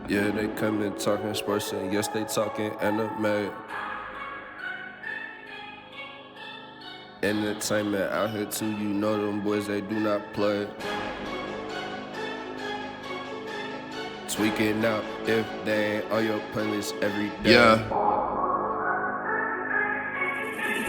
Yeah, they come in talking sports and yes, they talking anime. Entertainment out here too, you know them boys, they do not play. Tweaking out if they ain't on your playlist every day. Yeah.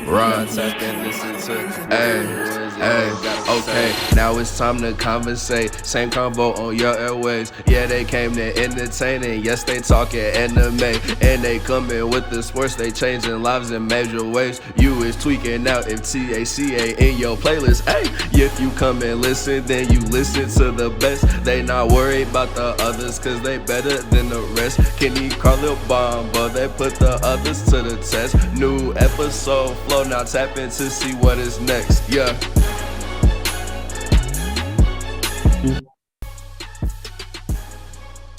Right. Tap and listen to Hey, okay, now it's time to conversate. Same convo on your airways. Yeah, they came to entertain and yes, they talking anime. And they coming with the sports, they changing lives in major ways. You is tweaking out if TACA in your playlist. Hey, if you come and listen, then you listen to the best. They not worried about the others, cause they better than the rest. Kenny, Carlil, Bomb, but they put the others to the test. New episode flow, now tap in to see what is next. Yeah.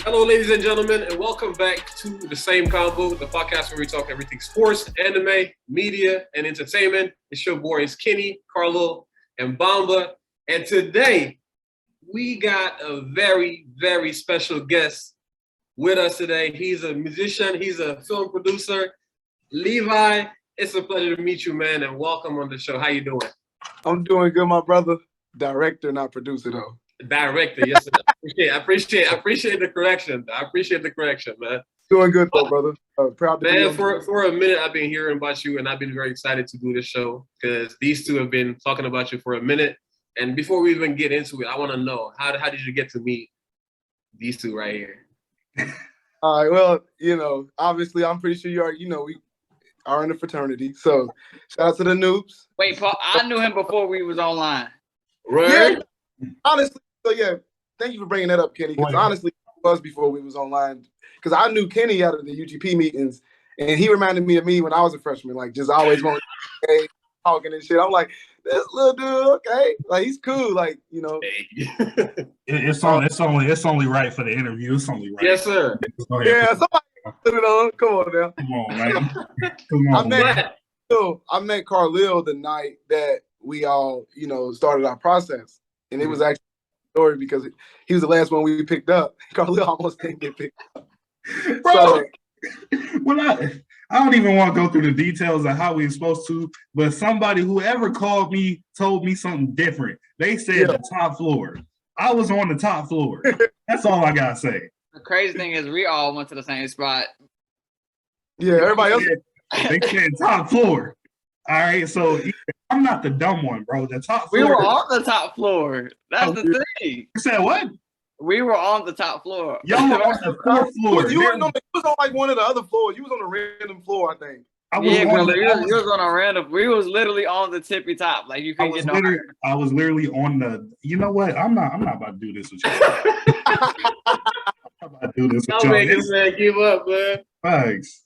Hello, ladies and gentlemen, and welcome back to the Same Combo, the podcast where we talk everything sports, anime, media, and entertainment. It's your boys Kenny, Carlo, and Bamba. And today, we got a very, very special guest with us today. He's a musician, he's a film producer. Levi, it's a pleasure to meet you, man, and welcome on the show. How you doing? I'm doing good, my brother. Director, not producer, though. Director, yes, sir. I appreciate the correction. I appreciate the correction, man. Doing good, though, brother. Proud to be Man, on. for a minute, I've been hearing about you, and I've been very excited to do this show because these two have been talking about you for a minute. And before we even get into it, I want to know, how did you get to meet these two right here? All right, well, obviously, I'm pretty sure you are, we are in a fraternity. So shout out to the noobs. Wait, Paul, I knew him before we was online. Right? Yeah, honestly, so yeah, thank you for bringing that up, Kenny, because honestly, it was before we was online. Because I knew Kenny out of the UGP meetings, and he reminded me of me when I was a freshman, like just always going to talking and shit. I'm like, this little dude, okay, like he's cool, like It's only right for the interview. It's only right. Yes, sir. Yeah, somebody put it on. Come on now. Come on, man. Come on. I met Carlil the night that we all, started our process, and it was actually a story because he was the last one we picked up. Carlil almost didn't get picked up. Bro, So, well, I don't even want to go through the details of how we were supposed to, but whoever called me told me something different. They said the top floor. I was on the top floor. That's all I gotta say. The crazy thing is we all went to the same spot. yeah, everybody else. They said top floor. All right, so I'm not the dumb one, bro. The top floor. We were on the top floor. That's the thing. You said what? We were on the top floor. Y'all were on the fourth floor. You was on like one of the other floors. You was on a random floor, I think. You was on a random. We was literally on the tippy top. Like you couldn't get no higher. I was literally on the. You know what? I'm not about to do this with you. I'm not about to do this with Y'all you. make this man give up, man. Thanks.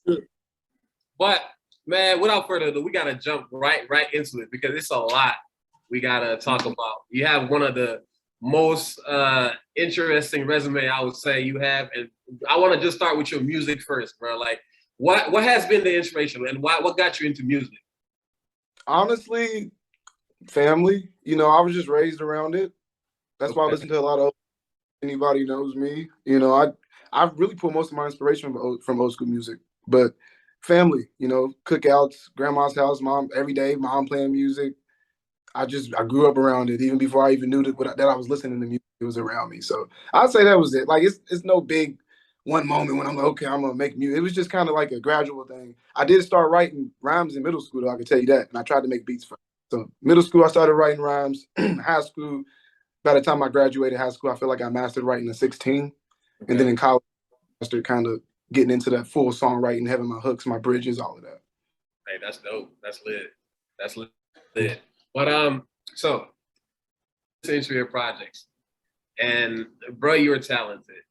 But man, without further ado, we gotta jump right into it because it's a lot we gotta talk about. You have one of the most interesting resume I would say you have, and I want to just start with your music first, bro. Like, what has been the inspiration, and what got you into music? Honestly, family. I was just raised around it. That's why I listen to a lot of anybody knows me. I really pull most of my inspiration from old school music, but family. Cookouts, grandma's house, mom every day, mom playing music. I grew up around it. Even before I even knew that I was listening to music, it was around me. So I'd say that was it. Like it's no big one moment when I'm like, okay, I'm gonna make music. It was just kind of like a gradual thing. I did start writing rhymes in middle school, though, I can tell you that. And I tried to make beats for it. So middle school, I started writing rhymes. High school, by the time I graduated high school, I feel like I mastered writing at 16. Okay. And then in college, I started kind of getting into that full songwriting, having my hooks, my bridges, all of that. Hey, that's dope. That's lit. But so into your projects, and bro, you're talented.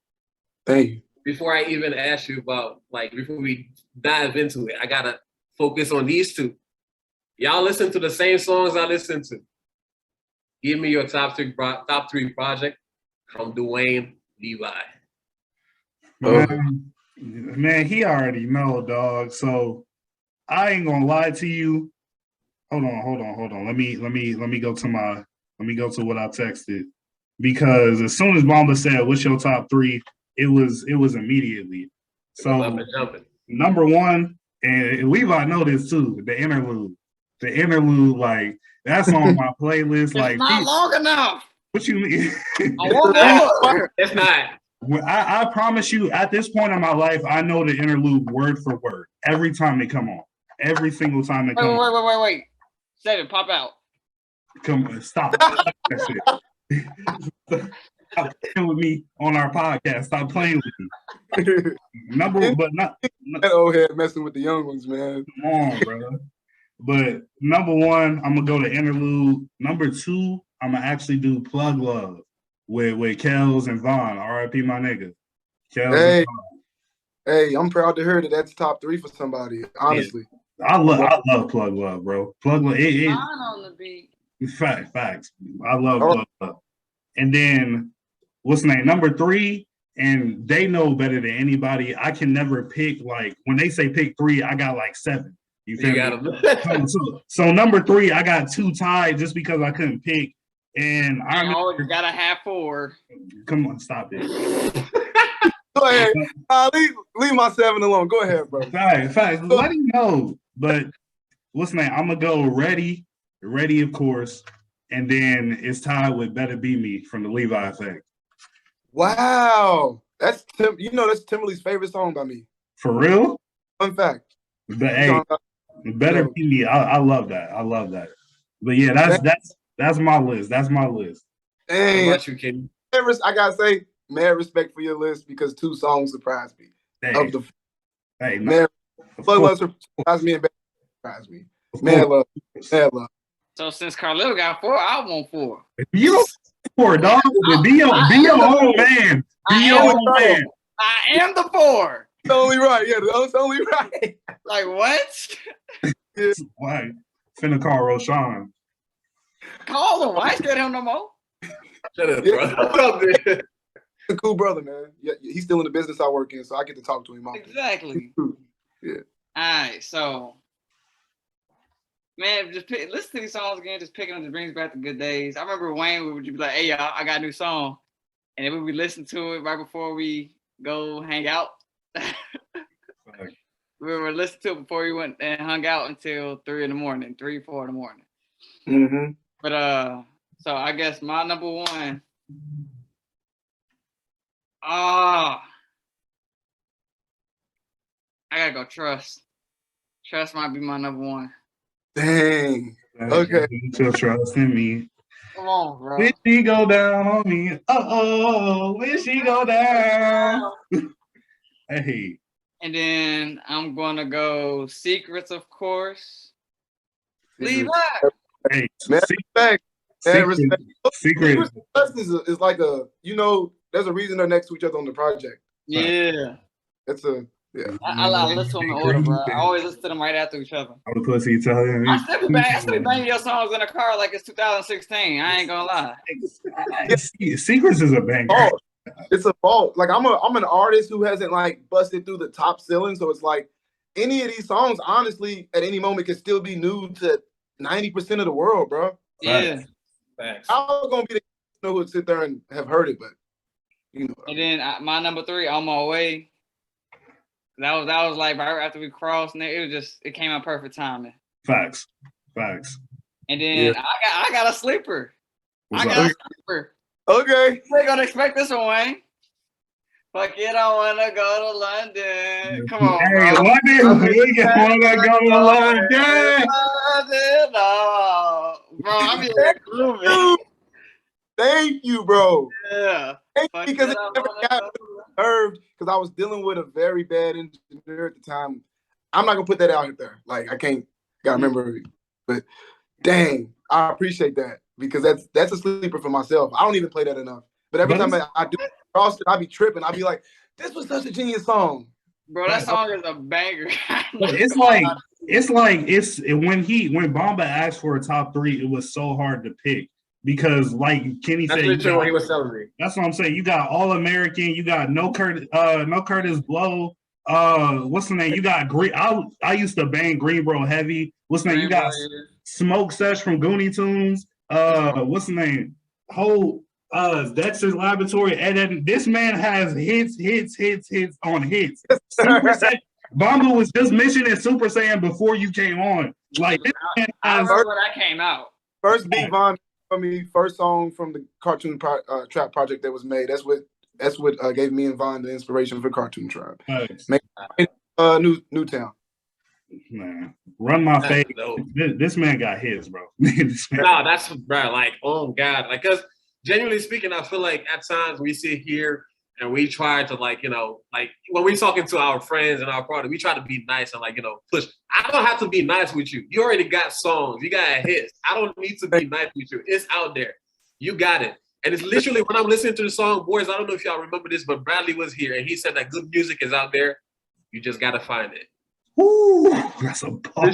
Thank you. Before I even ask you about before we dive into it, I gotta focus on these two. Y'all listen to the same songs I listen to. Give me your top three project from Dwayne Levi. Man, he already know, dog. So I ain't gonna lie to you. Hold on. Let me go to what I texted, because as soon as Mama said, "What's your top three?" it was immediately. So jumping. number one, and Levi know this too, the interlude. The interlude, like that's on my playlist. It's like not long enough. what you mean? I want more. It's not. I promise you, at this point in my life, I know the interlude word for word every time they come on. Every single time they come on. Wait. Seven, pop out. Come on, stop. That shit. Stop playing with me on our podcast. Stop playing with me. That old head messing with the young ones, man. Come on, bro. But number one, I'm gonna go to interlude. Number two, I'm gonna actually do Plug Love with Kels and Vaughn. R.I.P. my nigga. Kels and Vaughn. Hey, I'm proud to hear that that's top 3 for somebody. Honestly, I love Plug Love, bro. Plug Love. On the beat. Facts. I love Plug Love. And then what's the name? Number 3, and they know better than anybody. I can never pick, like when they say pick 3, I got like 7. You feel me? So number 3, I got 2 tied just because I couldn't pick. And I always gotta have 4. Come on, stop it. Go ahead. Leave my 7 alone. Go ahead, bro. Facts. Let him know. But what's the name? I'm gonna go Ready, of course, and then it's tied with Better Be Me from the Levi Effect. Wow, that's Timberly's favorite song by me. For real? Fun fact. Better Be Me. I love that. But yeah, that's my list. Hey, How about you, Kenny? I gotta say, mad respect for your list because 2 songs surprised me. Hey, Plug Love surprised me and Better surprised me. Mad love. So since Carlito got 4, I want 4. You don't 4, dog. Be your own man. Be your own man. I am the 4. It's only right. Yeah, it's only right. Like what? Why? Finna call Roshan. Call him. Why scared him no more? Shut up, bro. What's up, man? He's a cool brother, man. Yeah, he's still in the business I work in, so I get to talk to him often. Exactly. Yeah. All right, so man, listen to these songs again. Just picking them just brings back the good days. I remember Wayne would be like, "Hey y'all, I got a new song," and then we would listen to it right before we go hang out. We were listening to it before we went and hung out until 3 in the morning, 4 in the morning. Mm-hmm. But so I guess my number 1. I gotta go Trust. Trust might be my number 1. Dang. Okay. To trust in me. Come on, bro. When she go down on me. When she go down. Hey. And then I'm gonna go Secrets, of course. Levi. Hey, Respect. Secret is like there's a reason they're next to each other on the project. Yeah. I listen to them in order, bro. I always listen to them right after each other. I'm the pussy telling me. I still be banging your songs in the car like it's 2016. I ain't gonna lie. Secrets is a banger. It's a fault. Like I'm an artist who hasn't like busted through the top ceiling, so it's like any of these songs, honestly, at any moment can still be new to 90% of the world, bro. Yeah. Thanks. I was gonna be the who would sit there and have heard it, but you know. And then my number 3, On My Way. That was like right after we crossed, and it came out perfect timing. Facts. And then I got a sleeper. Okay. We're gonna expect this one, Wayne. Fuck it, I wanna go to London. Come on, hey, bro. London, we wanna go to London. Bro, I mean, grooving. Thank you, bro. Yeah. Because it never got nerved because I was dealing with a very bad engineer at the time. I'm not gonna put that out there. Like I gotta remember, but dang, I appreciate that because that's a sleeper for myself. I don't even play that enough. But every time I do cross it, I be tripping. I be like, this was such a genius song. Bro, that song is a banger. It's when Bomba asked for a top 3, it was so hard to pick. Because, like Kenny said, what he was telling me. That's what I'm saying. You got All American. You got No Curtis Blow. What's the name? You got Green. I used to bang Greenboro heavy. What's the name? You got Smoke Sesh from Goonie Tunes. What's the name? Dexter's Laboratory, and then this man has hits on hits. Super Saiyan. Bamba was just mentioning Super Saiyan before you came on. Like this man I has, remember when that came out. First beat Von for me, first song from the cartoon trap project that was made. That's what gave me and Von the inspiration for Cartoon Trap. Newtown. Man, run my face. This man got hits, bro. No, that's bro. Like, oh God, like, cause genuinely speaking, I feel like at times we sit here and we try to like, you know, like when we talking to our friends and our partner, we try to be nice and like, you know, push. I don't have to be nice with you. You already got songs. You got hits. I don't need to be nice with you. It's out there. You got it. And it's literally when I'm listening to the song, boys, I don't know if y'all remember this, but Bradley was here and he said that good music is out there. You just got to find it. Ooh, that's a bar.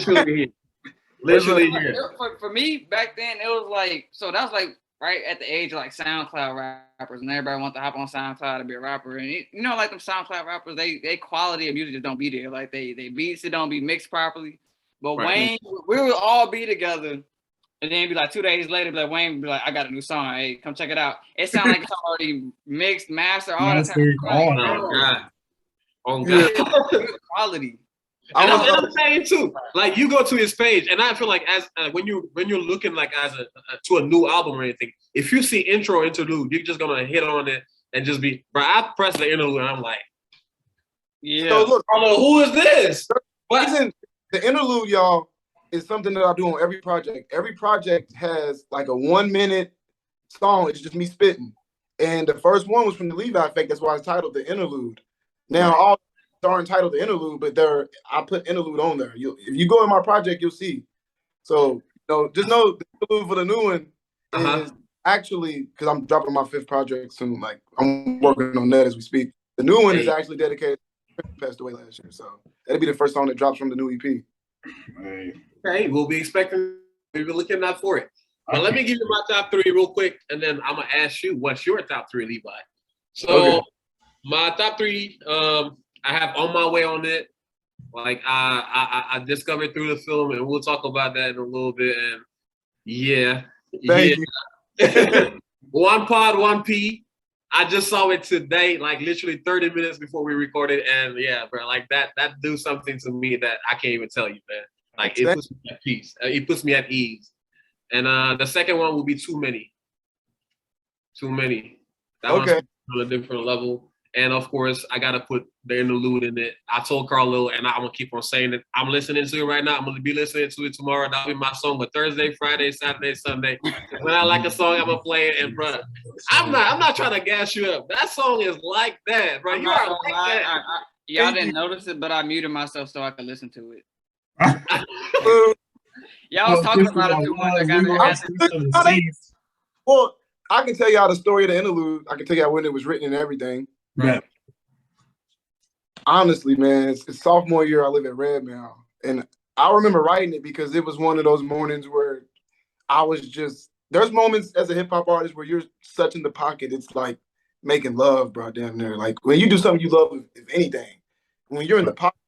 Literally here. For me, back then, it was like, so that was like right at the age of like SoundCloud rappers, and everybody wants to hop on SoundCloud to be a rapper. And you know, like them SoundCloud rappers, they quality of music just don't be there. Like they beats, it don't be mixed properly. But Wayne, we would all be together. And then be like 2 days later, be like Wayne would be like, I got a new song. Hey, come check it out. It sounds like it's already mixed, mastered, all that type of stuff. Oh God. Quality. And I'm saying too, like you go to his page, and I feel like as when you're looking like as to a new album or anything, if you see intro interlude, you're just gonna hit on it and just be. Bro, I press the interlude and I'm like, yeah. So look, I'm like, who is this? What? The interlude, y'all, is something that I do on every project. Every project has like a 1 minute song. It's just me spitting, and the first one was from the Levi Effect. That's why it's titled the interlude. Now all are entitled to interlude, but I put interlude on there. If you go in my project, you'll see. So just know the interlude for the new one is actually, because I'm dropping my 5th project soon. Like I'm working on that as we speak. The new one is actually dedicated. Passed away last year, so that'll be the first song that drops from the new EP. Okay, we'll be looking out for it. But let me give you my top 3 real quick, and then I'm gonna ask you what's your top 3, Levi. So my top 3. I have On My Way on it. Like I discovered through the film, and we'll talk about that in a little bit. And Thank you. One Pod, One P. I just saw it today, like literally 30 minutes before we recorded, and yeah, bro, like that do something to me that I can't even tell you, man. Like it puts me at peace. It puts me at ease. And the second one will be Too Many. Too Many. That one's on a different level. And of course, I gotta put the interlude in it. I told Carlo, and I'm gonna keep on saying it. I'm listening to it right now. I'm gonna be listening to it tomorrow. That'll be my song for Thursday, Friday, Saturday, Sunday. When I like a song, I'm gonna play it. And bro, I'm not trying to gas you up. That song is like that, bro. You are like that. Y'all didn't notice it, but I muted myself so I could listen to it. Y'all was talking about it too much. Well, I can tell y'all the story of the interlude. I can tell y'all when it was written and everything. Right. Honestly, man, it's sophomore year. I live at Red now, and I remember writing it because it was one of those mornings where I was just. There's moments as a hip hop artist where you're such in the pocket. It's like making love, bro. Damn near. Like when you do something you love, if anything, when you're in the pocket,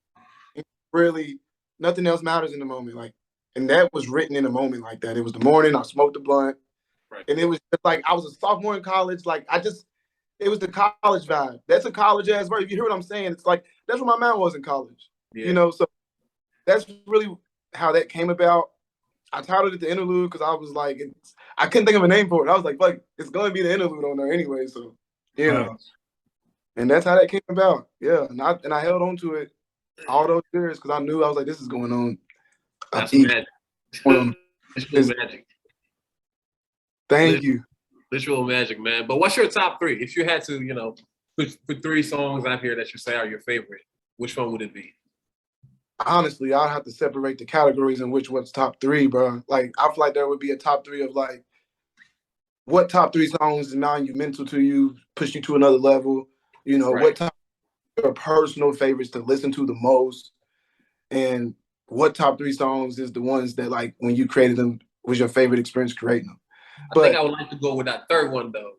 really nothing else matters in the moment. Like, and that was written in a moment like that. It was the morning. I smoked the blunt, and it was just like I was a sophomore in college. Like it was the college vibe. That's a college ass verse. If you hear what I'm saying, it's like that's what my mind was in college. Yeah. You know, so that's really how that came about. I titled it the interlude because I was like, I couldn't think of a name for it. I was like, fuck, it's gonna be the interlude on there anyway. So you know, and that's how that came about. Yeah, and I held on to it all those years because I knew I was like, this is going on. That's magic. It's magic. Thank you. Literal magic, man. But what's your top 3? If you had to, put 3 songs out here that you say are your favorite, which one would it be? Honestly, I'd have to separate the categories in which one's top 3, bro. Like, I feel like there would be a top 3 of like, what top 3 songs is monumental to you, push you to another level. What top your personal favorites to listen to the most, and what top 3 songs is the ones that like when you created them was your favorite experience creating them. I think I would like to go with that third one, though.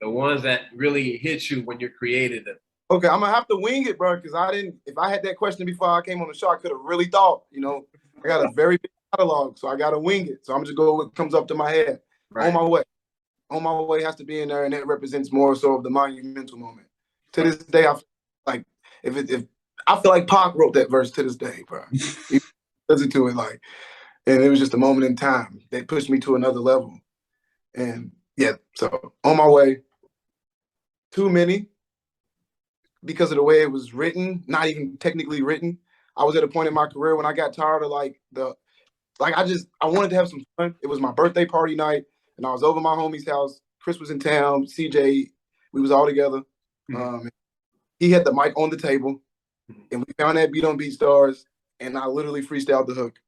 The ones that really hit you when you created them. Okay, I'm going to have to wing it, bro, because if I had that question before I came on the show, I could have really thought, I got a very big catalog, so I got to wing it. So I'm just going with what comes up to my head. On my way. On My Way has to be in there, and that represents more so of the monumental moment. To this day, I feel like if I feel like Pac wrote that verse to this day, bro. He listen to it like, and it was just a moment in time that pushed me to another level. And yeah, so On My Way, Too Many, because of the way it was written, not even technically written. I was at a point in my career when I got tired of I wanted to have some fun. It was my birthday party night, and I was over my homie's house. Chris was in town, CJ, we was all together. He had the mic on the table, and we found that beat on BeatStars, and I literally freestyled the hook.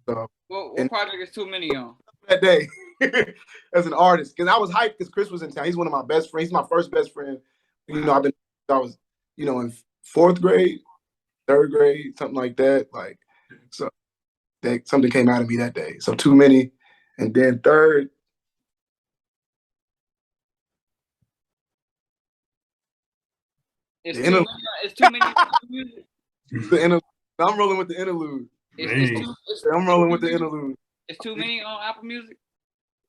So, what project is Too Many on? That day, as an artist, because I was hyped because Chris was in town. He's one of my best friends. He's my first best friend. You know, I was, in 4th grade, 3rd grade, something like that. Like, so something came out of me that day. So Too Many, and then third. It's too many music. The interlude. I'm rolling with the interlude. I'm rolling with the interlude. It's Too Many on Apple Music?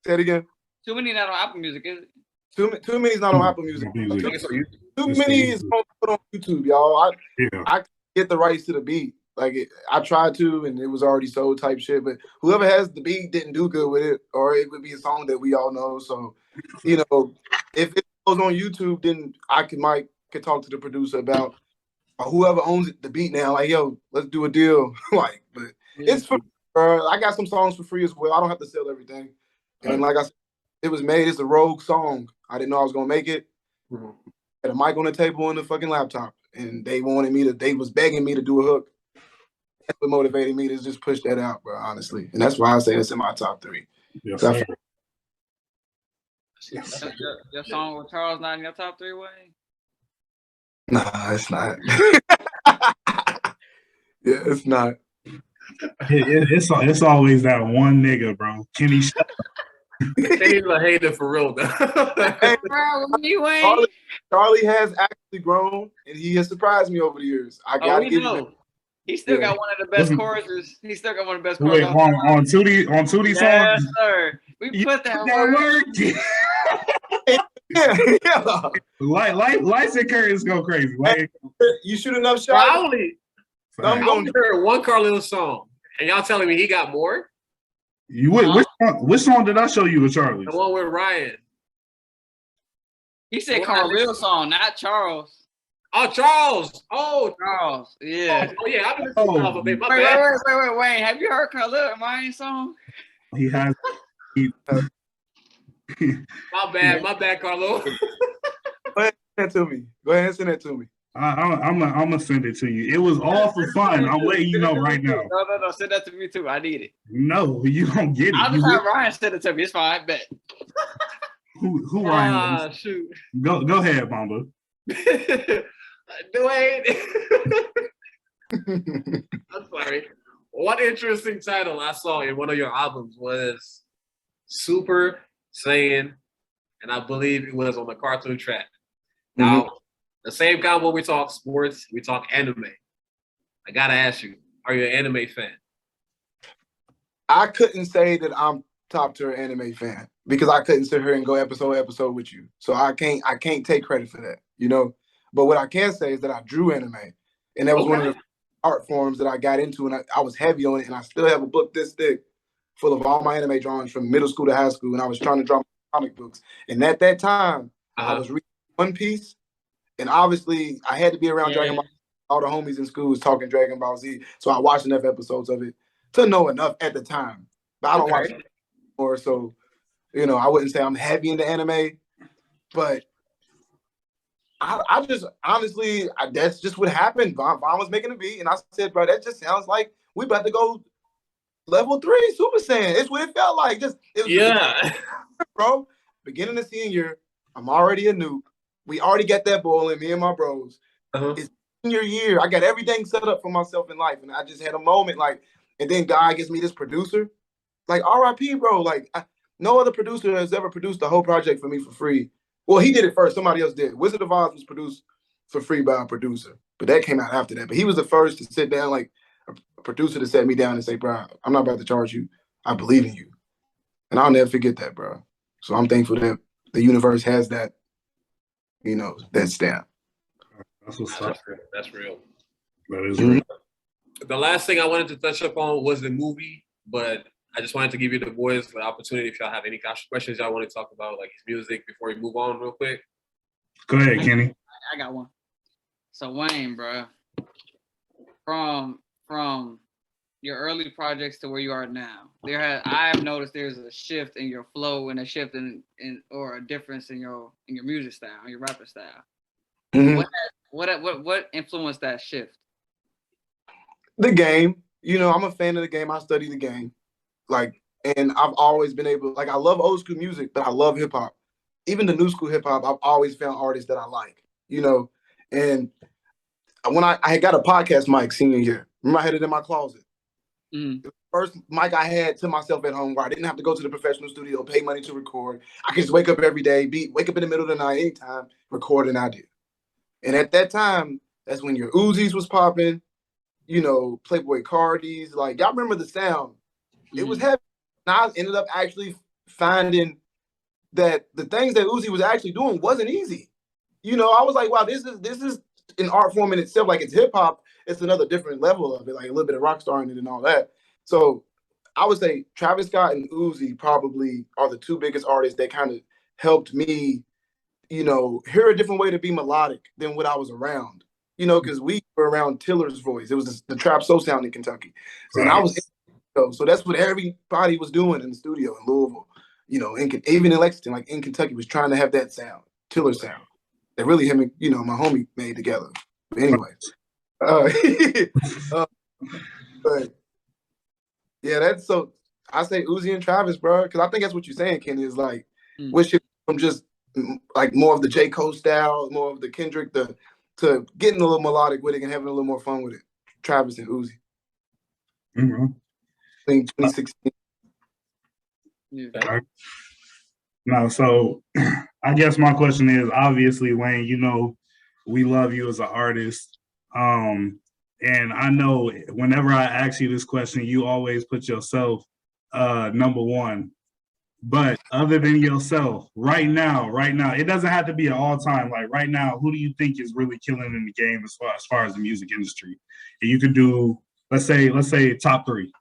Say it again. Too Many not on Apple Music, is it? Too Many's not on Apple Music. Too Many is put on YouTube, y'all. I get the rights to the beat. Like I tried to, and it was already sold type shit. But whoever has the beat didn't do good with it, or it would be a song that we all know. So, if it goes on YouTube, then I could talk to the producer about whoever owns it, the beat now. Like, yo, let's do a deal. It's for. I got some songs for free as well. I don't have to sell everything. And like I said, it was made as a rogue song. I didn't know I was gonna make it. Had a mic on the table and the fucking laptop, and they was begging me to do a hook. That's what motivated me to just push that out, bro, honestly. And that's why I say it's in my top 3. Yes, sir. Your song with Charles not in your top 3, Wayne? Nah, it's not. Yeah, it's not. It's always that one nigga, bro. Kenny Kenny's a hater for real, though. Hey, bro, you ain't. Charlie has actually grown, and he has surprised me over the years. I gotta give him. He still got one of the best choruses. He still got one of the best choruses. On Tootie songs? Yes, sir. We put that work. Yeah. Lights and curtains go crazy. Like, you shoot enough shots. I only heard one Carlil song, and y'all telling me he got more? Which song did I show you with Charlie? The one with Ryan. He said Carlil song, not Charles. Oh, Charles. Oh, Charles. Yeah. Oh, yeah. I've been listening to Alpha Babe. My bad. Wait, Wayne. Have you heard Carlil and Ryan song? He has. My bad, Carlo. Go ahead and send that to me. I'm gonna send it to you. It was all for fun. I'm letting you know right now. No. Send that to me too. I need it. No, you don't get it. I'll just have Ryan send it to me. It's fine. I bet. Who Ryan? Shoot. Go ahead, Mamba. Dwayne. I'm sorry. One interesting title I saw in one of your albums was Super Saiyan, and I believe it was on the cartoon track. Now, the same combo, we talk sports, we talk anime. I gotta ask you, are you an anime fan? I couldn't say that I'm top tier anime fan because I couldn't sit here and go episode with you. So I can't take credit for that, But what I can say is that I drew anime, and that was one of the art forms that I got into, and I was heavy on it, and I still have a book this thick full of all my anime drawings from middle school to high school, and I was trying to draw comic books. And at that time, I was reading One Piece, and obviously I had to be around Dragon Ball. All the homies in school was talking Dragon Ball Z, so I watched enough episodes of it to know enough at the time. But I don't watch it anymore, so I wouldn't say I'm heavy into anime, but I just honestly, that's just what happened. Vaughn was making a beat, and I said, bro, that just sounds like we about to go level 3 Super Saiyan. It's what it felt like. Bro. Beginning of senior, I'm already a noob. We already got that ball in, me and my bros. It's senior year. I got everything set up for myself in life, and I just had a moment and then God gives me this producer. Like, RIP, bro. Like, no other producer has ever produced the whole project for me for free. Well, he did it first. Somebody else did. Wizard of Oz was produced for free by a producer, but that came out after that. But he was the first to sit down, like a producer to set me down and say, bro, I'm not about to charge you. I believe in you. And I'll never forget that, bro. So I'm thankful that the universe has that, that stamp. That's what's up. That's real. That is real. The last thing I wanted to touch up on was the movie, but I just wanted to give you the boys the opportunity if y'all have any questions y'all want to talk about, like his music, before we move on real quick. Go ahead, Kenny. I got one. So Wayne, bro, from your early projects to where you are now, I have noticed there's a shift in your flow and a shift in or a difference in your music style, your rapper style. Mm-hmm. What influenced that shift? The game. I'm a fan of the game. I study the game. And I've always been able, I love old school music, but I love hip hop. Even the new school hip hop, I've always found artists that I like, And when I had got a podcast mic senior year, remember I had it in my closet. Mm. The first mic I had to myself at home where I didn't have to go to the professional studio, pay money to record. I could just wake up every day, wake up in the middle of the night, anytime, record an idea. And at that time, that's when your Uzis was popping, Playboy Cardis. Y'all remember the sound. It was heavy. And I ended up actually finding that the things that Uzi was actually doing wasn't easy. I was like, wow, this is an art form in itself. It's hip hop. It's another different level of it, a little bit of rock star in it and all that. So I would say Travis Scott and Uzi probably are the two biggest artists that kind of helped me, hear a different way to be melodic than what I was around. Because we were around Tiller's voice. It was the trap soul sound in Kentucky. So Right. and I was so that's what everybody was doing in the studio in Louisville, even in Lexington, in Kentucky, was trying to have that sound, Tiller sound, that really him and, my homie made together. But anyway, but yeah, that's so I say Uzi and Travis, bro, because I think that's what you're saying, Kenny, is which from just more of the J. Cole style, more of the Kendrick, to getting a little melodic with it and having a little more fun with it. Travis and Uzi. Mm-hmm. I think 2016. Yeah. Now, so I guess my question is, obviously, Wayne, we love you as an artist. And I know whenever I ask you this question, you always put yourself number one. But other than yourself, right now, it doesn't have to be an all-time. Right now, who do you think is really killing in the game as far as the music industry? And you could do, let's say top three.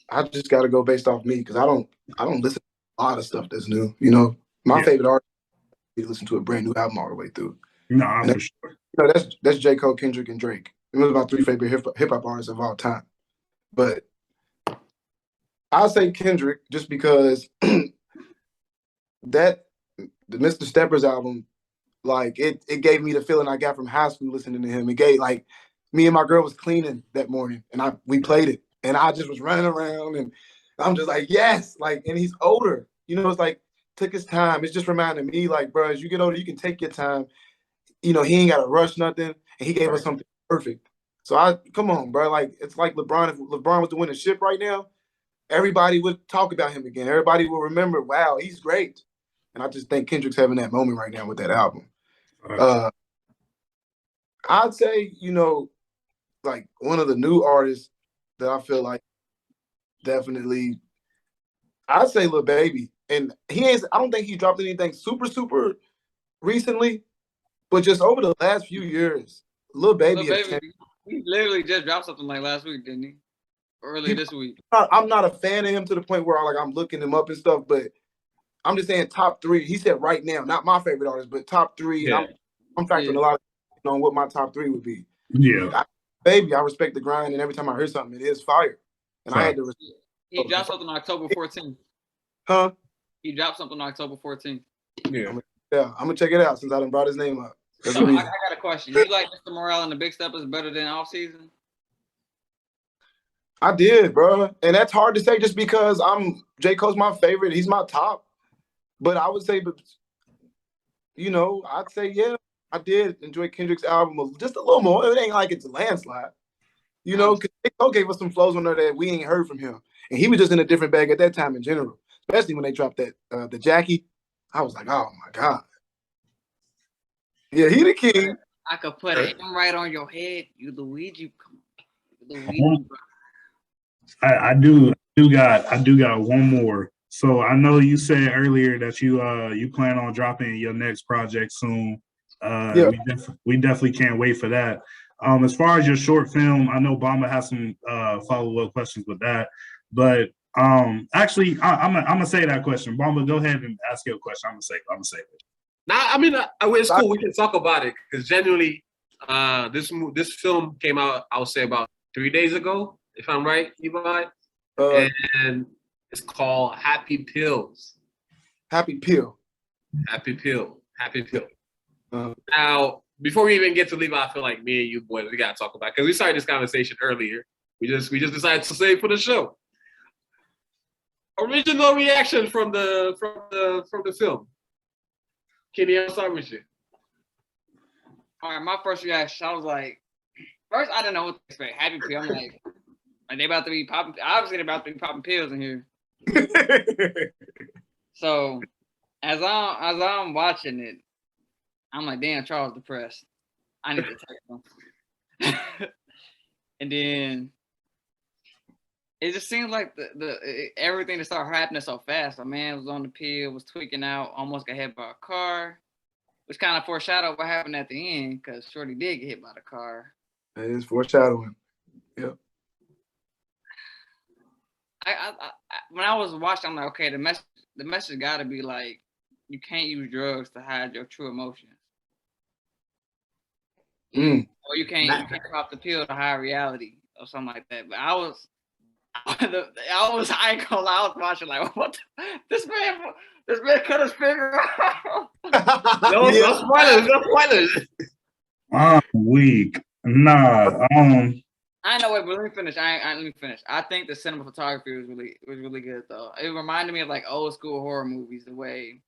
I just got to go based off me because I don't listen to a lot of stuff that's new. My favorite artist, you listen to a brand new album all the way through. No, for sure. That's J. Cole, Kendrick, and Drake. Those are my three favorite hip hop artists of all time. But I'll say Kendrick just because the Mr. Steppers album, it gave me the feeling I got from high school listening to him. It gave me and my girl was cleaning that morning and we played it and I just was running around and I'm just yes, and he's older. It's took his time. It's just reminding me bro, as you get older, you can take your time. He ain't got to rush nothing and he gave us something perfect. So come on, bro. It's like LeBron. If LeBron was to win a ship right now, everybody would talk about him again. Everybody will remember, wow, he's great. And I just think Kendrick's having that moment right now with that album. I'd say, one of the new artists that I feel definitely, I'd say Lil Baby. And I don't think he dropped anything super, super recently, but just over the last few years, Lil Baby he literally just dropped something last week, didn't he? Early this week. I'm not a fan of him to the point where I'm looking him up and stuff, but I'm just saying top three. He said right now, not my favorite artist, but top three. Yeah. I'm factoring a lot on what my top three would be. Yeah. Baby, I respect the grind, and every time I hear something, it is fire. And I had to respect. He dropped something on October 14th. Huh? He dropped something on October 14th. Yeah. I'm gonna check it out since I done brought his name up. So I got a question. You like Mr. Morale and the Big Steppers better than Off Season? I did, bro. And that's hard to say just because J. Cole's my favorite. He's my top. But I would say, I'd say, yeah, I did enjoy Kendrick's album just a little more. It ain't like it's a landslide. Because J. Cole gave us some flows on there that we ain't heard from him. And he was just in a different bag at that time in general. Especially when they dropped that, the Jackie. I was like, oh my God. Yeah, he the king. I could put an M right on your head. You Luigi. Luigi. I do got one more. So I know you said earlier that you plan on dropping your next project soon. Yeah. We definitely can't wait for that. As far as your short film, I know Bamba has some follow-up questions with that. But actually, I'm gonna say that question. Bamba, go ahead and ask your question. I'm gonna say it. Now, I mean, it's cool. We can talk about it because genuinely, this film came out, I would say, about 3 days ago, if I'm right, Levi. And it's called Happy Pills. Happy Pill. Happy Pill. Happy Pill. Now, before we even get to Levi, I feel like me and you boys, we gotta talk about it because we started this conversation earlier. We just decided to save for the show. Original reaction from the film. Kenny, I'll start with you. All right, my first reaction, I was like, first I didn't know what to expect. Happy Pill. I'm like, are they about to be popping? Obviously, they're about to be popping pills in here. So, as I'm watching it, I'm like, damn, Charles depressed. I need to text him. And then it just seems like everything that started happening so fast. A man was on the pill, was tweaking out, almost got hit by a car, which kind of foreshadowed what happened at the end because Shorty did get hit by the car. That is foreshadowing. Yeah. I when I was watching, I'm like, okay, the message got to be like, you can't use drugs to hide your true emotions. Or you can't pop the pill to hide reality or something like that. But I ain't gonna lie, I was watching like, what? This man cut his finger off. No spoilers. I'm weak. Nah. I know. Wait, but let me finish. Let me finish. I think the cinematography was really good though. It reminded me of like old school horror movies. The way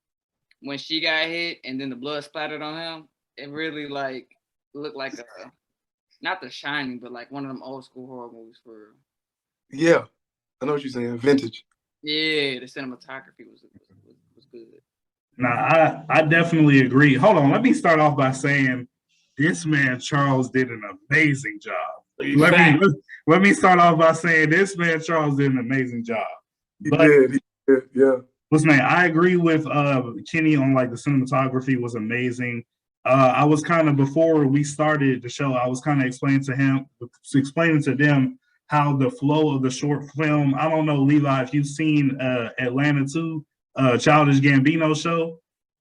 when she got hit and then the blood splattered on him, it really like looked like not The Shining, but like one of them old school horror movies for. Yeah, I know what you're saying. Vintage. Yeah, the cinematography was good. Nah, I definitely agree. Hold on, let me start off by saying this man Charles did an amazing job. Let me start off by saying this man Charles did an amazing job. He did, yeah. Listen, man, I agree with Kenny on like the cinematography was amazing. I was kind of before we started the show, I was kind of explaining to them how the flow of the short film. I don't know, Levi, if you've seen Atlanta 2, Childish Gambino show.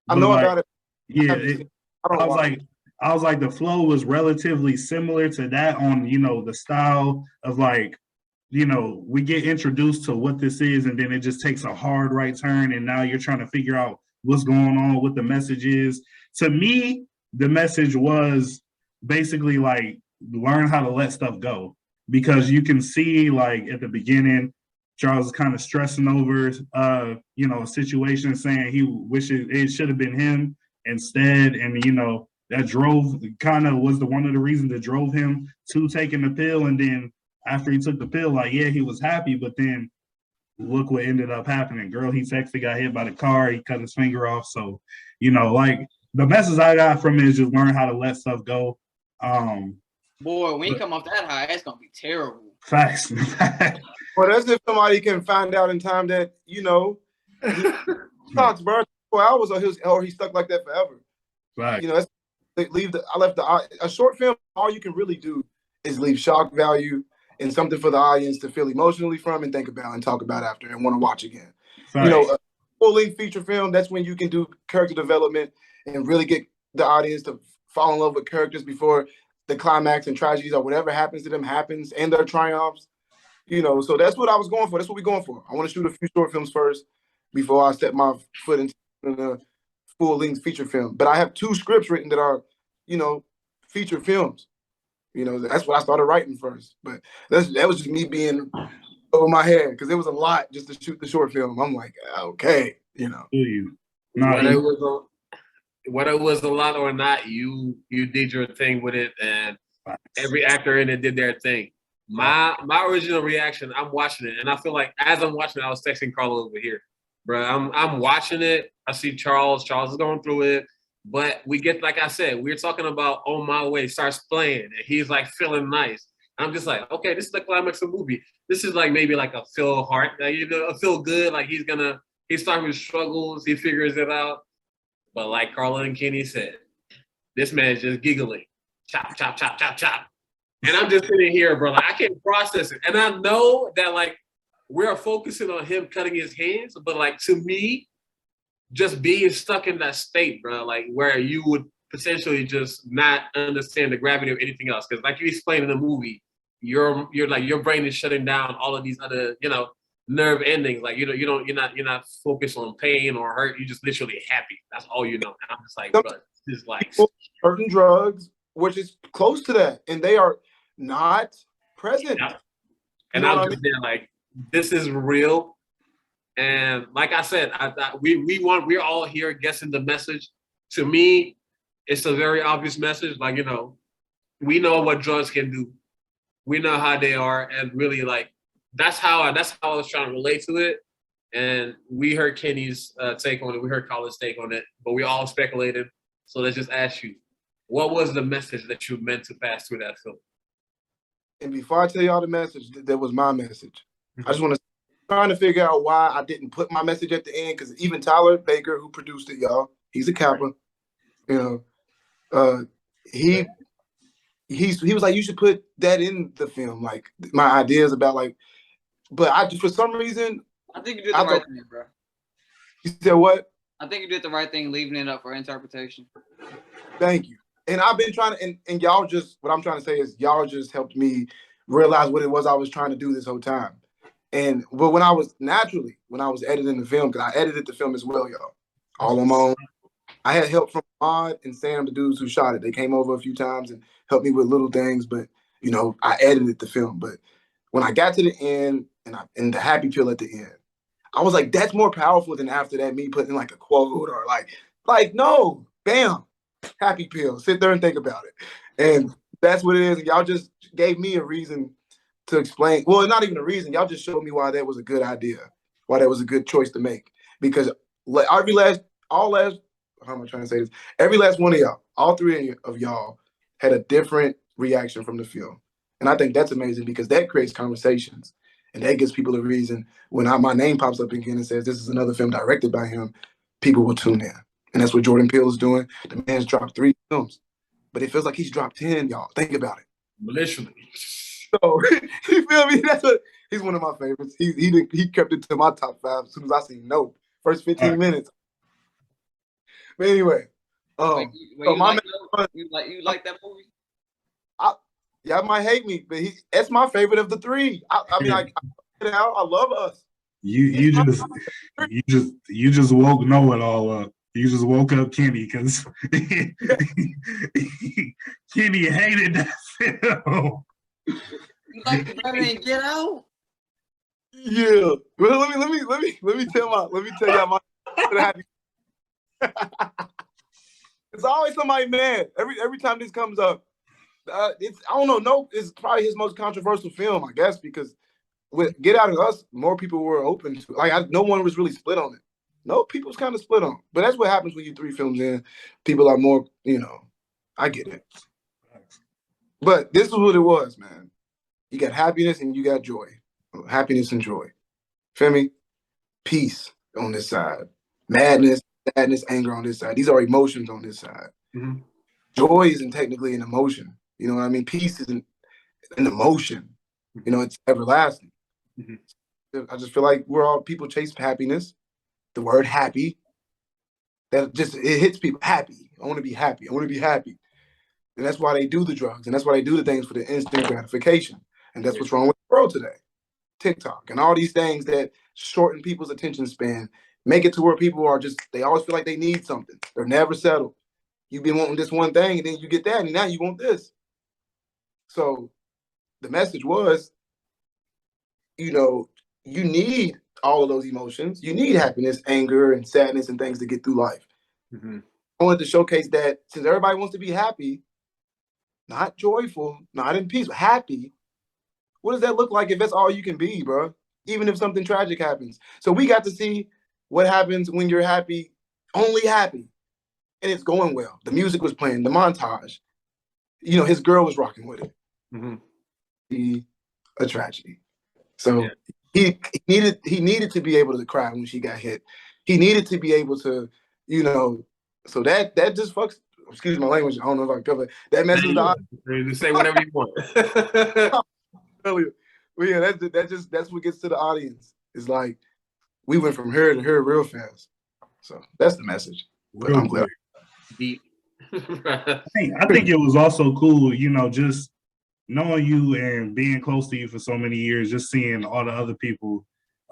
I know about it. Yeah, I was like the flow was relatively similar to that on, the style of like, we get introduced to what this is and then it just takes a hard right turn and now you're trying to figure out what's going on, what the message is. To me, the message was basically like learn how to let stuff go because you can see like at the beginning, Charles is kind of stressing over, a situation saying he wishes it should have been him instead. And, that was one of the reasons that drove him to taking the pill. And then after he took the pill, like, yeah, he was happy, but then look what ended up happening. Girl he texted got hit by the car. He cut his finger off. So, like the message I got from it is just learn how to let stuff go. Boy, when you come off that high, it's going to be terrible. Facts. Well, that's if somebody can find out in time that, he talks, bro, 4 hours or he's stuck like that forever. Right. A short film, all you can really do is leave shock value and something for the audience to feel emotionally from and think about and talk about after and want to watch again. Right. A full-length feature film, that's when you can do character development and really get the audience to fall in love with characters before the climax and tragedies or whatever happens to them happens and their triumphs. So that's what I was going for. That's what we're going for. I want to shoot a few short films first before I step my foot into the full-length feature film. But I have 2 scripts written that are, feature films. That's what I started writing first. But that was just me being over my head because it was a lot just to shoot the short film. I'm like, okay, Whether it was a lot or not, you did your thing with it, and every actor in it did their thing. My original reaction, I'm watching it, and I feel like as I'm watching it, I was texting Carlo over here, bro. I'm watching it. I see Charles. Charles is going through it, but we get, like I said, we're talking about On My Way starts playing, and he's like feeling nice, I'm just like, okay, this is the climax of the movie. This is like maybe like a feel heart, a feel good. Like he's starting with struggles, he figures it out. But like Carla and Kenny said, this man's just giggling, chop, chop, chop, chop, chop. And I'm just sitting here, bro. Like I can't process it. And I know that like we're focusing on him cutting his hands, but like to me, just being stuck in that state, bro, like where you would potentially just not understand the gravity of anything else. Because like you explained in the movie, you're like your brain is shutting down all of these other, nerve endings. Like you're not focused on pain or hurt. You're just literally happy. That's all you know. And I'm just like, bro, this is like certain drugs, which is close to that, and they are not present. Yeah. And I'm just there like, this is real. And like I said, we're all here guessing the message. To me, it's a very obvious message. Like, we know what drugs can do. We know how they are, and really like that's how I was trying to relate to it. And we heard Kenny's take on it. We heard Colin's take on it, but we all speculated. So let's just ask you, what was the message that you meant to pass through that film? And before I tell y'all the message, that was my message. I just want to trying to figure out why I didn't put my message at the end, because even Tyler Baker, who produced it, y'all, he's a Kappa. He was like, you should put that in the film, like my ideas about like, but for some reason, I think you did the right thing, bro. You said what? I think you did the right thing leaving it up for interpretation. Thank you. And I've been trying to, and y'all just, what I'm trying to say is y'all just helped me realize what it was I was trying to do this whole time. But when I was editing the film, because I edited the film as well, y'all, all on my own. I had help from Ahmad and Sam, the dudes who shot it. They came over a few times and helped me with little things, but I edited the film. But when I got to the end and the happy pill at the end, I was like, that's more powerful than after that me putting like a quote or like no, bam, happy pill. Sit there and think about it. And that's what it is. And y'all just gave me a reason to explain. Well, not even a reason. Y'all just showed me why that was a good idea, why that was a good choice to make. Because every last one of y'all, all three of y'all had a different reaction from the film. And I think that's amazing because that creates conversations and that gives people a reason. When my name pops up again and says this is another film directed by him, people will tune in. And that's what Jordan Peele is doing. The man's dropped 3 films, but it feels like he's dropped 10, y'all. Think about it. Literally. So, you feel me? He's one of my favorites. He kept it to my top 5 as soon as I seen Nope. First 15 minutes. But anyway, you like that movie? Y'all might hate me, but that's my favorite of the 3. I love Us. You just woke know-it-all up. You just woke up Kenny because Kenny hated that film. You like it better than Get Out? Yeah. Well, let me tell y'all my. It's always somebody mad. Every time this comes up, I don't know. Nope, it's probably his most controversial film, I guess, because with Get Out of Us, more people were open to it. No one was really split on it. No, people was kind of split on it. But that's what happens when you 3 films in. People are more, I get it. But this is what it was, man. You got happiness and you got joy. Happiness and joy. Feel me? Peace on this side. Madness, sadness, anger on this side. These are emotions on this side. Mm-hmm. Joy isn't technically an emotion. You know what I mean? Peace isn't an emotion. It's everlasting. Mm-hmm. I just feel like people chase happiness. The word happy, it hits people. Happy. I want to be happy. I want to be happy. And that's why they do the drugs. And that's why they do the things for the instant gratification. And that's what's wrong with the world today. TikTok and all these things that shorten people's attention span, make it to where people are they always feel like they need something. They're never settled. You've been wanting this one thing and then you get that and now you want this. So the message was, you need all of those emotions. You need happiness, anger, and sadness and things to get through life. Mm-hmm. I wanted to showcase that since everybody wants to be happy, not joyful, not in peace, but happy, what does that look like if that's all you can be, bro? Even if something tragic happens. So we got to see what happens when you're happy, only happy, and it's going well. The music was playing, the montage. His girl was rocking with it. Mm-hmm. be a tragedy. So he needed to be able to cry when she got hit. He needed to be able to, you know, so that just fucks. Excuse my language. I don't know if I can cover that messes the Just say whatever you want. Well, yeah, that's what gets to the audience. It's like we went from here to here real fast. So that's the message. But I'm glad. Deep. I think it was also cool, you know, just knowing you and being close to you for so many years, just seeing all the other people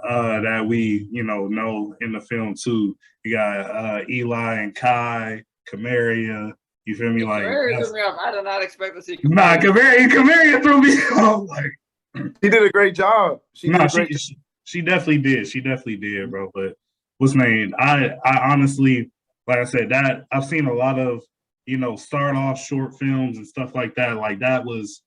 that we, you know in the film too. You got Eli and Kai, Camaria. You feel me? Like Camaria threw me off. I did not expect to see Camaria. Nah, Camaria threw me off. Like, she did a great job. She definitely did. She definitely did, bro. But what's name? I honestly, like I said, that I've seen a lot of, you know, start off short films and stuff like that. Like that was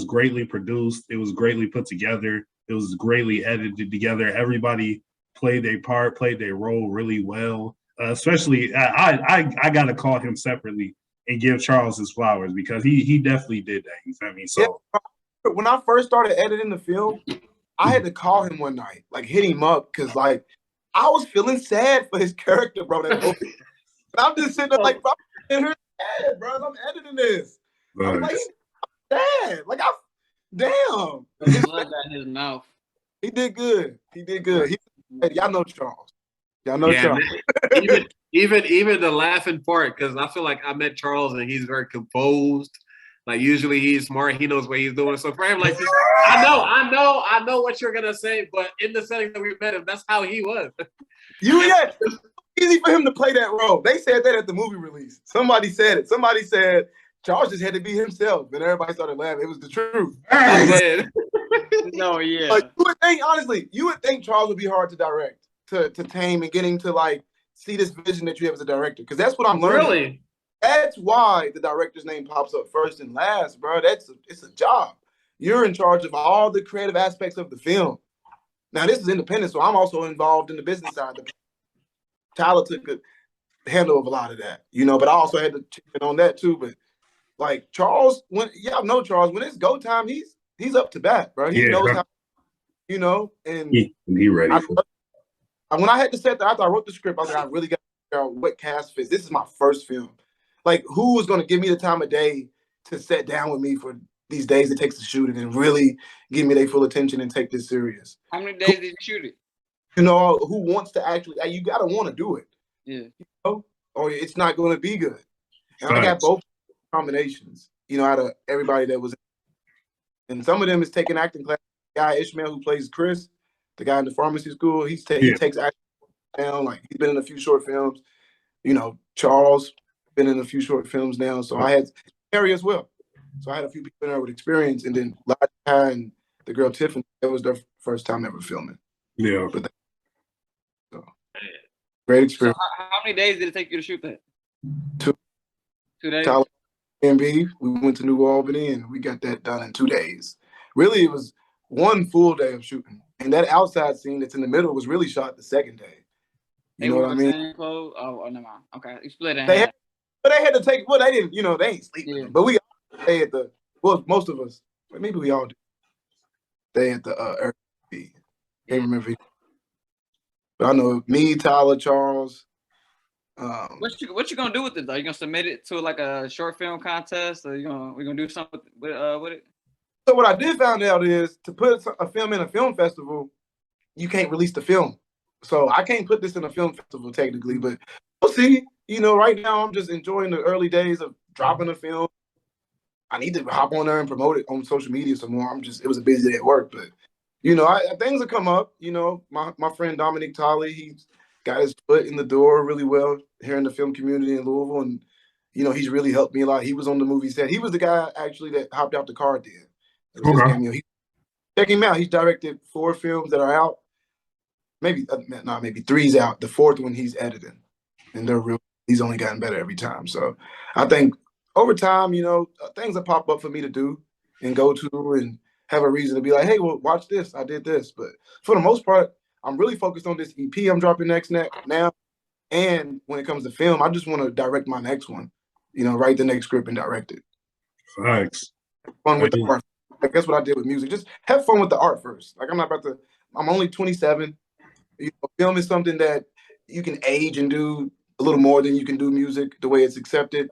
greatly produced. It was greatly put together. It was greatly edited together. Everybody played their part, played their role really well. Especially, I gotta call him separately and give Charles his flowers because he definitely did that. You feel me? So when I first started editing the film, I had to call him one night, like hit him up, because like I was feeling sad for his character, bro. And I'm just sitting there like, bro, I'm sad, bro. I'm editing this. Right. I'm like, sad. Like, damn. His blood got in his mouth. He did good. Y'all know Charles. Y'all know Charles. even the laughing part, because I feel like I met Charles and he's very composed. Like usually he's smart, he knows what he's doing. So for him, like I know what you're gonna say, but in the setting that we met him, that's how he was. It's easy for him to play that role. They said that at the movie release. Somebody said it. Somebody said Charles just had to be himself, and everybody started laughing. It was the truth. No, yeah. Like, you would think Charles would be hard to direct, to tame, and getting to like see this vision that you have as a director, because that's what I'm learning. Really? That's why the director's name pops up first and last, bro. It's a job. You're in charge of all the creative aspects of the film. Now, this is independent, so I'm also involved in the business side. Tyler took a handle of a lot of that, you know, but I also had to chip in on that too. But like Charles, y'all know Charles, when it's go time, he's up to bat, bro. He knows how, you know, and he ready for it. When I had to set that, after I wrote the script, I was like, I really got to figure out what cast fits. This is my first film. Like, who was going to give me the time of day to sit down with me for these days it takes to shoot it and really give me their full attention and take this serious? How many days did you shoot it? You know, who wants to actually, you got to want to do it. Yeah. You know? Or it's not going to be good. And I got both combinations, you know, out of everybody that was in. And some of them is taking acting class. The guy, Ishmael, who plays Chris, the guy in the pharmacy school, he takes acting down. Like, he's been in a few short films. You know, Charles been in a few short films now. So I had Harry as well. So I had a few people in there with experience. And then Lodge and the girl Tiffany, that was their first time ever filming. Yeah. So, great experience. So how many days did it take you to shoot that? 2 days? Tyler and B, we went to New Albany and we got that done in 2 days. Really, it was one full day of shooting. And that outside scene that's in the middle was really shot the second day. You know what I mean? Oh, never mind. Okay, you split it. But they had to take. Well, they didn't. You know, they ain't sleeping. Yeah. But we stay at the. Well, most of us. Maybe we all do. Stay at the Airbnb. Can't remember. But I know me, Tyler, Charles. What you gonna do with it though? You gonna submit it to like a short film contest, or we gonna do something with it? So what I did find out is to put a film in a film festival, you can't release the film. So I can't put this in a film festival technically, but we'll see. You know, right now I'm just enjoying the early days of dropping a film. I need to hop on there and promote it on social media some more. It was a busy day at work, but you know, things will come up. You know, my friend Dominic Tolley, he's got his foot in the door really well here in the film community in Louisville, and you know, he's really helped me a lot. He was on the movie set. He was the guy actually that hopped out the car did. Check him out. He's directed 4 films that are out. Maybe 3's out. The 4th one he's editing, and they're real. He's only gotten better every time. So I think over time, you know, things will pop up for me to do and go to and have a reason to be like, hey, well, watch this. I did this. But for the most part, I'm really focused on this EP I'm dropping now. And when it comes to film, I just want to direct my next one. You know, write the next script and direct it. Thanks. Fun with the part. Like that's what I did with music. Just have fun with the art first. Like I'm only 27. You know, film is something that you can age and do a little more than you can do music the way it's accepted.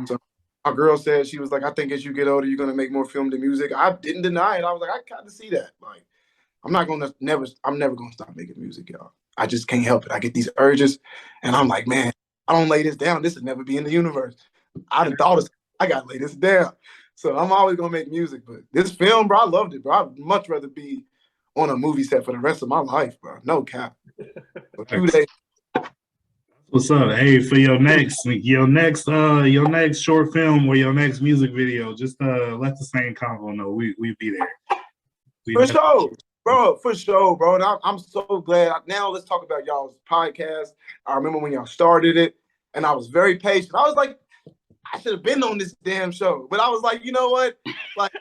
So my girl said, she was like, I think as you get older, you're gonna make more film than music. I didn't deny it. I was like, I kind of see that. Like, I'm never gonna stop making music, y'all. I just can't help it. I get these urges, and I'm like, man, I don't lay this down, this would never be in the universe. I done thought I gotta lay this down. So I'm always gonna make music. But this film, bro, I loved it, bro. I'd much rather be on a movie set for the rest of my life, bro. No cap. For 2 days. What's up? Hey, for your next short film or your next music video, just let the same convo know we be there. For sure, bro. For sure, bro. And I'm so glad. Now let's talk about y'all's podcast. I remember when y'all started it, and I was very patient. I was like, I should have been on this damn show, but I was like, you know what? Like,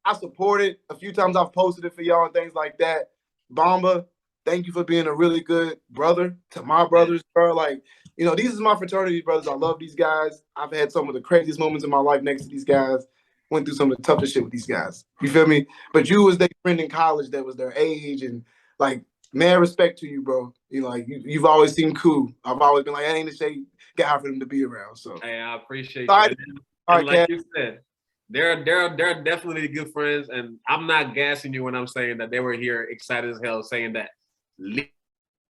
I support it. A few times I've posted it for y'all and things like that. Bomba, thank you for being a really good brother to my brothers, bro. Like, you know, these are my fraternity brothers. I love these guys. I've had some of the craziest moments in my life next to these guys. Went through some of the toughest shit with these guys. You feel me? But you was their friend in college that was their age, and like, mad respect to you, bro. You know, like you've always seemed cool. I've always been like, that ain't a shade guy for them to be around. So hey, I appreciate you. And like you said, they're definitely good friends, and I'm not gassing you when I'm saying that they were here excited as hell saying that.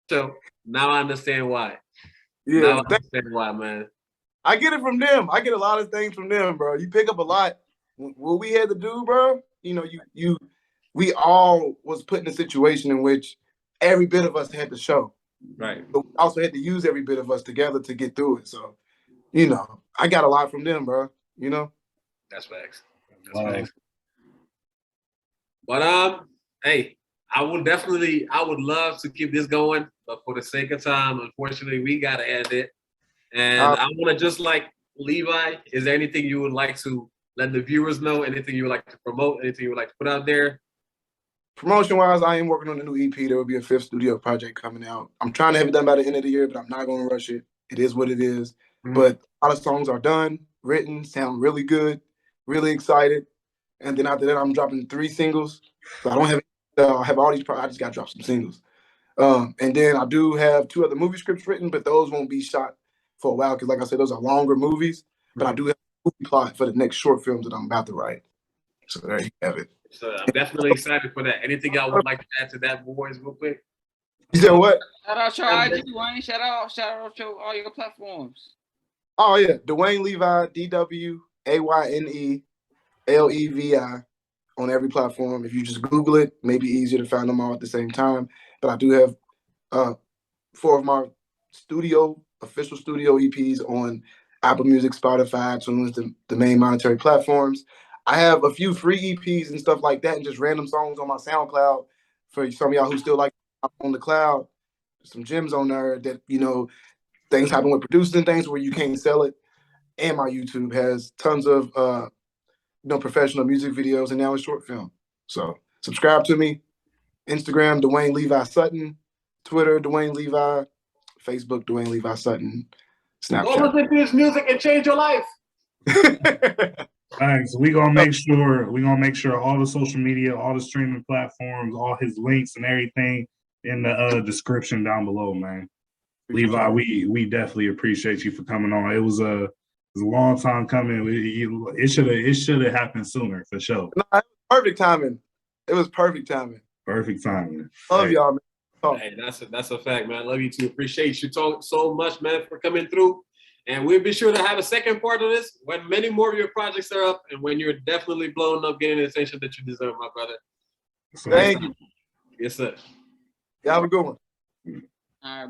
So now I understand why. Yeah, now I understand why, man. I get it from them. I get a lot of things from them, bro. You pick up a lot. What we had to do, bro, you know, we all was put in a situation in which every bit of us had to show. Right. But we also had to use every bit of us together to get through it. So, you know, I got a lot from them, bro. You know? That's facts. That's facts. But hey, I would love to keep this going, but for the sake of time, unfortunately, we gotta end it. And I want to just like Levi, is there anything you would like to let the viewers know? Anything you would like to promote? Anything you would like to put out there? Promotion-wise, I am working on a new EP. There will be a 5th studio project coming out. I'm trying to have it done by the end of the year, but I'm not going to rush it. It is what it is. Mm-hmm. But a lot of songs are done, written, sound really good, really excited. And then after that, I'm dropping 3 singles. So I don't have I have all these. I just got to drop some singles. And then I do have 2 other movie scripts written, but those won't be shot for a while because, like I said, those are longer movies. But I do have a movie plot for the next short films that I'm about to write. So there you have it. So I'm definitely excited for that. Anything y'all would like to add to that, boys, real quick? You said what? Shout out your IG, Dwayne. Shout out your all your platforms. Oh yeah, Dwayne Levi, DWAYNE on every platform. If you just Google it, maybe easier to find them all at the same time. But I do have 4 of my official studio EPs on Apple Music, Spotify, iTunes, the main monetary platforms. I have a few free EPs and stuff like that, and just random songs on my SoundCloud for some of y'all who still like on the cloud. Some gems on there that, you know, things happen with producing things where you can't sell it. And my YouTube has tons of professional music videos and now a short film. So subscribe to me. Instagram, Dwayne Levi Sutton. Twitter, Dwayne Levi. Facebook, Dwayne Levi Sutton. Snapchat. Go listen to this music and change your life. Thanks. We're gonna make sure all the social media, all the streaming platforms, all his links and everything in the description down below, man. Levi, we definitely appreciate you for coming on. It was a long time coming. It should have happened sooner for sure. No, it was perfect timing. It was perfect timing. Perfect timing. Love y'all, man. Oh. Hey, that's a fact, man. I love you too. Appreciate you so much, man, for coming through. And we'll be sure to have a second part of this when many more of your projects are up and when you're definitely blown up, getting the attention that you deserve, my brother. Thank you. Yes, sir. Y'all have a good one.